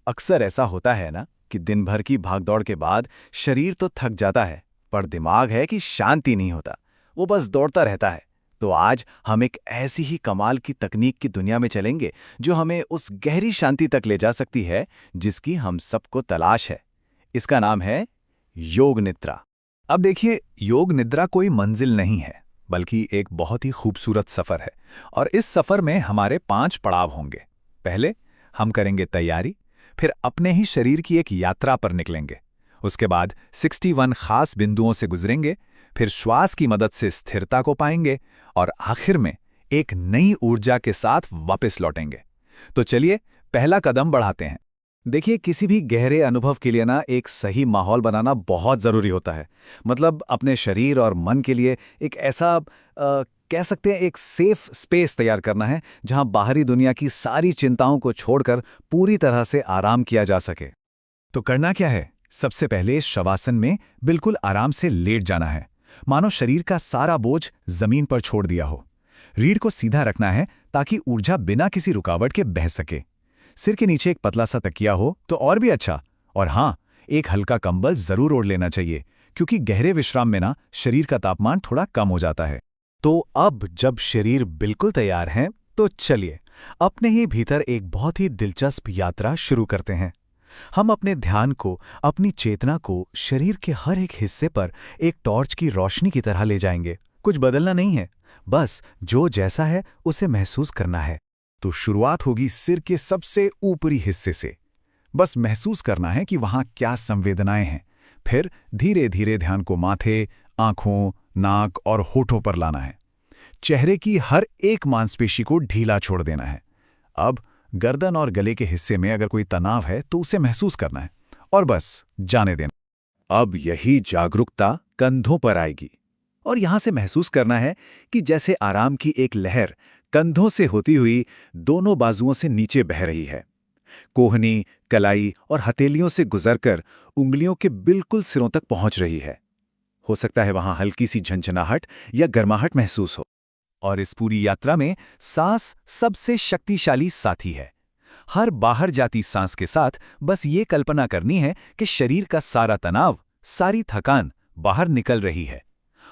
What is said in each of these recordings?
अक्सर ऐसा होता है ना कि दिन भर की भागदौड़ के बाद शरीर तो थक जाता है, पर दिमाग है कि शांति नहीं होता। वो बस दौड़ता रहता है। तो आज हम एक ऐसी ही कमाल की तकनीक की दुनिया में चलेंगे जो हमें उस गहरी शांति तक ले जा सकती है जिसकी हम सबको तलाश है। इसका नाम है योग निद्रा। अब देखिए, योग निद्रा कोई मंजिल नहीं है, बल्कि एक बहुत ही खूबसूरत सफर है। और इस सफर में हमारे 5 पड़ाव होंगे। पहले हम करेंगे तैयारी, फिर अपने ही शरीर की एक यात्रा पर निकलेंगे। उसके बाद 61 खास बिंदुओं से गुजरेंगे, फिर श्वास की मदद से स्थिरता को पाएंगे और आखिर में एक नई ऊर्जा के साथ वापस लौटेंगे। तो चलिए पहला कदम बढ़ाते हैं। देखिए, किसी भी गहरे अनुभव के लिए ना एक सही माहौल बनाना बहुत ज़रूरी होता है। मतलब अपने शरीर और मन के लिए एक ऐसा कह सकते हैं एक सेफ स्पेस तैयार करना है जहां बाहरी दुनिया की सारी चिंताओं को छोड़कर पूरी तरह से आराम किया जा सके। तो करना क्या है? सबसे पहले शवासन में बिल्कुल आराम से लेट जाना है, मानो शरीर का सारा बोझ जमीन पर छोड़ दिया हो। रीढ़ को सीधा रखना है ताकि ऊर्जा बिना किसी रुकावट के बह सके। सिर के नीचे एक पतला सा तकिया हो तो और भी अच्छा। और हाँ, एक हल्का कंबल जरूर ओढ़ लेना चाहिए, क्योंकि गहरे विश्राम में ना शरीर का तापमान थोड़ा कम हो जाता है। तो अब जब शरीर बिल्कुल तैयार है, तो चलिए अपने ही भीतर एक बहुत ही दिलचस्प यात्रा शुरू करते हैं। हम अपने ध्यान को, अपनी चेतना को शरीर के हर एक हिस्से पर एक टॉर्च की रोशनी की तरह ले जाएंगे। कुछ बदलना नहीं है, बस जो जैसा है उसे महसूस करना है। तो शुरुआत होगी सिर के सबसे ऊपरी हिस्से से। बस महसूस करना है कि वहां क्या संवेदनाएं हैं। फिर धीरे धीरे ध्यान को माथे, आंखों, नाक और होठों पर लाना है। चेहरे की हर एक मांसपेशी को ढीला छोड़ देना है। अब गर्दन और गले के हिस्से में अगर कोई तनाव है तो उसे महसूस करना है और बस जाने देना। अब यही जागरूकता कंधों पर आएगी और यहां से महसूस करना है कि जैसे आराम की एक लहर कंधों से होती हुई दोनों बाजुओं से नीचे बह रही है। कोहनी, कलाई और हथेलियों से गुजरकर उंगलियों के बिल्कुल सिरों तक पहुंच रही है। हो सकता है वहां हल्की सी झंझनाहट या गर्माहट महसूस हो। और इस पूरी यात्रा में सांस सबसे शक्तिशाली साथी है। हर बाहर जाती सांस के साथ बस ये कल्पना करनी है कि शरीर का सारा तनाव, सारी थकान बाहर निकल रही है।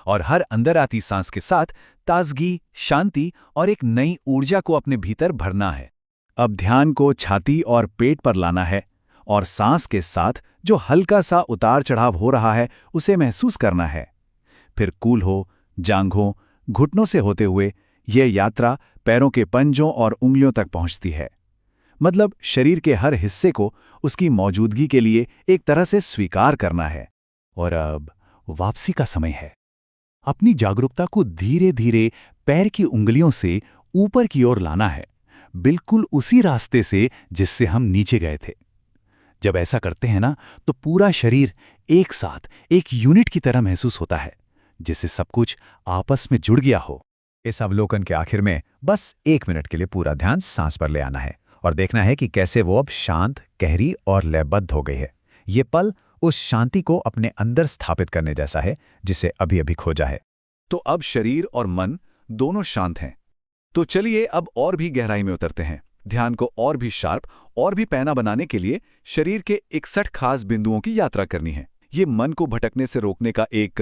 और हर अंदर आती सांस के साथ ताजगी, शांति और एक नई ऊर्जा को अपने भीतर भरना है। अब ध्यान को छाती और पेट पर लाना है और सांस के साथ जो हल्का सा उतार चढ़ाव हो रहा है उसे महसूस करना है। फिर कूल्हों, जांघों, घुटनों से होते हुए यह यात्रा पैरों के पंजों और उंगलियों तक पहुंचती है। मतलब शरीर के हर हिस्से को उसकी मौजूदगी के लिए एक तरह से स्वीकार करना है। और अब वापसी का समय है। अपनी जागरूकता को धीरे धीरे पैर की उंगलियों से ऊपर की ओर लाना है, बिल्कुल उसी रास्ते से जिससे हम नीचे गए थे। जब ऐसा करते हैं ना, तो पूरा शरीर एक साथ एक यूनिट की तरह महसूस होता है, जिससे सब कुछ आपस में जुड़ गया हो। इस अवलोकन के आखिर में बस 1 मिनट के लिए पूरा ध्यान सांस पर ले आना है और देखना है कि कैसे वो अब शांत, गहरी और लयबद्ध हो गई है। ये पल उस शांति को अपने अंदर स्थापित करने जैसा है जिसे अभी अभी खोजा है। तो अब शरीर और मन दोनों शांत हैं। तो चलिए अब और भी गहराई में उतरते हैं। ध्यान को और भी शार्प और भी पैना बनाने के लिए शरीर के 61 खास बिंदुओं की यात्रा करनी है। ये मन को भटकने से रोकने का एक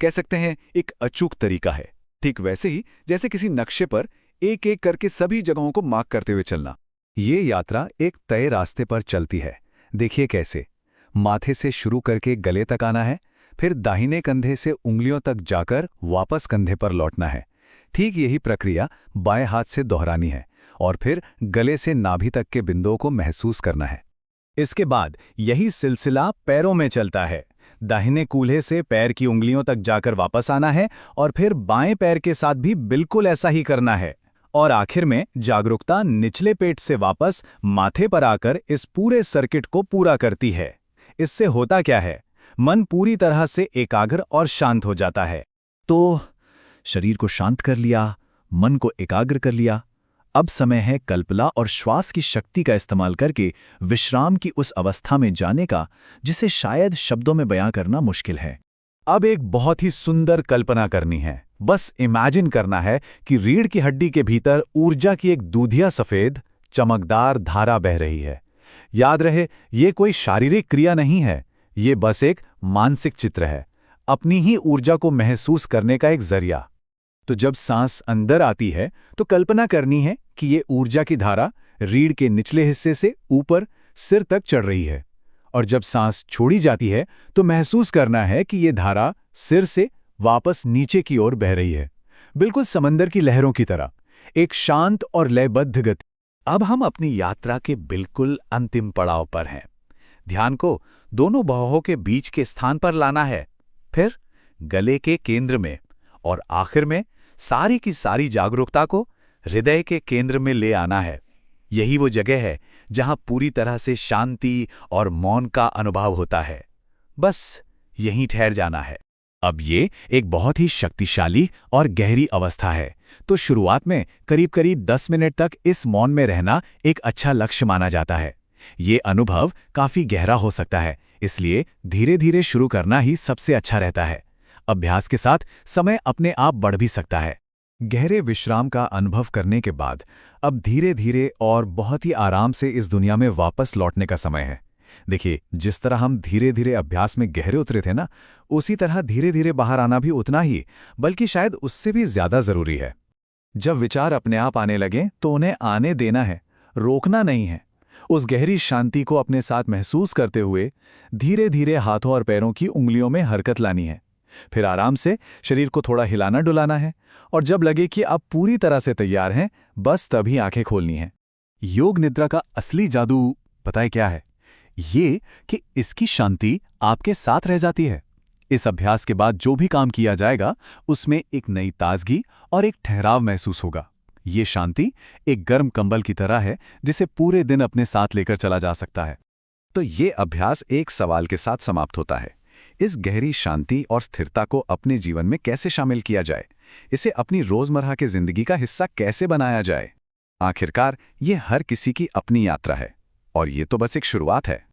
कह सकते हैं एक अचूक तरीका है। ठीक वैसे ही जैसे किसी नक्शे पर एक एक करके सभी जगहों को मार्क करते हुए चलना। ये यात्रा एक तय रास्ते पर चलती है। देखिए कैसे माथे से शुरू करके गले तक आना है, फिर दाहिने कंधे से उंगलियों तक जाकर वापस कंधे पर लौटना है। ठीक यही प्रक्रिया बाएं हाथ से दोहरानी है और फिर गले से नाभि तक के बिंदुओं को महसूस करना है। इसके बाद यही सिलसिला पैरों में चलता है। दाहिने कूल्हे से पैर की उंगलियों तक जाकर वापस आना है और फिर बाएं पैर के साथ भी बिल्कुल ऐसा ही करना है। और आखिर में जागरूकता निचले पेट से वापस माथे पर आकर इस पूरे सर्किट को पूरा करती है। इससे होता क्या है? मन पूरी तरह से एकाग्र और शांत हो जाता है। तो शरीर को शांत कर लिया, मन को एकाग्र कर लिया। अब समय है कल्पना और श्वास की शक्ति का इस्तेमाल करके विश्राम की उस अवस्था में जाने का जिसे शायद शब्दों में बयां करना मुश्किल है। अब एक बहुत ही सुंदर कल्पना करनी है। बस इमेजिन करना है कि रीढ़ की हड्डी के भीतर ऊर्जा की एक दूधिया सफेद चमकदार धारा बह रही है। याद रहे, ये कोई शारीरिक क्रिया नहीं है, ये बस एक मानसिक चित्र है, अपनी ही ऊर्जा को महसूस करने का एक जरिया। तो जब सांस अंदर आती है तो कल्पना करनी है कि ये ऊर्जा की धारा रीढ़ के निचले हिस्से से ऊपर सिर तक चढ़ रही है, और जब सांस छोड़ी जाती है तो महसूस करना है कि ये धारा सिर से वापस नीचे की ओर बह रही है, बिल्कुल समंदर की लहरों की तरह, एक शांत और लयबद्ध गति। अब हम अपनी यात्रा के बिल्कुल अंतिम पड़ाव पर हैं। ध्यान को दोनों बाहों के बीच के स्थान पर लाना है, फिर गले के केंद्र में, और आखिर में सारी की सारी जागरूकता को हृदय के केंद्र में ले आना है। यही वो जगह है जहां पूरी तरह से शांति और मौन का अनुभव होता है। बस यहीं ठहर जाना है। अब ये एक बहुत ही शक्तिशाली और गहरी अवस्था है, तो शुरुआत में करीब 10 मिनट तक इस मौन में रहना एक अच्छा लक्ष्य माना जाता है। ये अनुभव काफी गहरा हो सकता है, इसलिए धीरे धीरे शुरू करना ही सबसे अच्छा रहता है। अभ्यास के साथ समय अपने आप बढ़ भी सकता है। गहरे विश्राम का अनुभव करने के बाद अब धीरे धीरे और बहुत ही आराम से इस दुनिया में वापस लौटने का समय है। देखिए, जिस तरह हम धीरे धीरे अभ्यास में गहरे उतरे थे ना, उसी तरह धीरे धीरे बाहर आना भी उतना ही, बल्कि शायद उससे भी ज्यादा जरूरी है। जब विचार अपने आप आने लगे तो उन्हें आने देना है, रोकना नहीं है। उस गहरी शांति को अपने साथ महसूस करते हुए धीरे धीरे हाथों और पैरों की उंगलियों में हरकत लानी है। फिर आराम से शरीर को थोड़ा हिलाना डुलाना है, और जब लगे कि आप पूरी तरह से तैयार हैं, बस तभी आंखें खोलनी हैं। योग निद्रा का असली जादू पता है क्या है? ये कि इसकी शांति आपके साथ रह जाती है। इस अभ्यास के बाद जो भी काम किया जाएगा उसमें एक नई ताजगी और एक ठहराव महसूस होगा। ये शांति एक गर्म कंबल की तरह है जिसे पूरे दिन अपने साथ लेकर चला जा सकता है। तो ये अभ्यास एक सवाल के साथ समाप्त होता है। इस गहरी शांति और स्थिरता को अपने जीवन में कैसे शामिल किया जाए? इसे अपनी रोजमर्रा की जिंदगी का हिस्सा कैसे बनाया जाए? आखिरकार ये हर किसी की अपनी यात्रा है, और ये तो बस एक शुरुआत है।